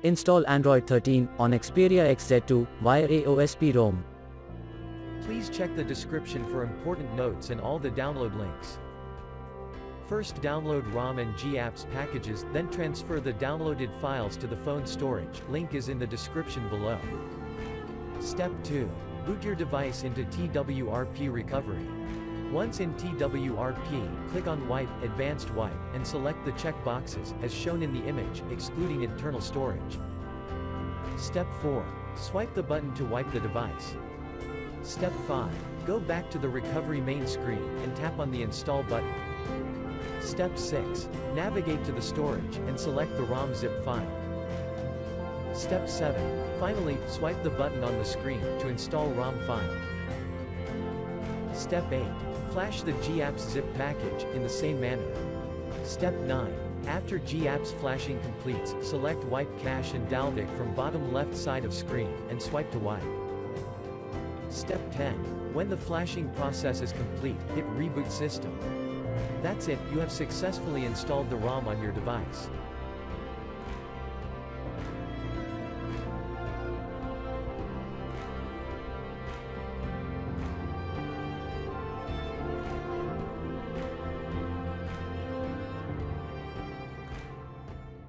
Install Android 13 on Xperia XZ2 via AOSP Rom. Please check the description for important notes and all the download links. First, download ROM and GApps packages, then transfer the downloaded files to the phone storage. Link is in the description below. Step 2. Boot your device into TWRP recovery. Once in TWRP, click on Wipe, Advanced Wipe, and select the check boxes, as shown in the image, excluding internal storage. Step 4. Swipe the button to wipe the device. Step 5. Go back to the recovery main screen, and tap on the Install button. Step 6. Navigate to the storage, and select the ROM zip file. Step 7. Finally, swipe the button on the screen, to install ROM file. Step 8. Flash the GApps zip package, in the same manner. Step 9. After GApps flashing completes, select Wipe Cache and Dalvik from bottom left side of screen, and swipe to wipe. Step 10. When the flashing process is complete, hit Reboot System. That's it, you have successfully installed the ROM on your device.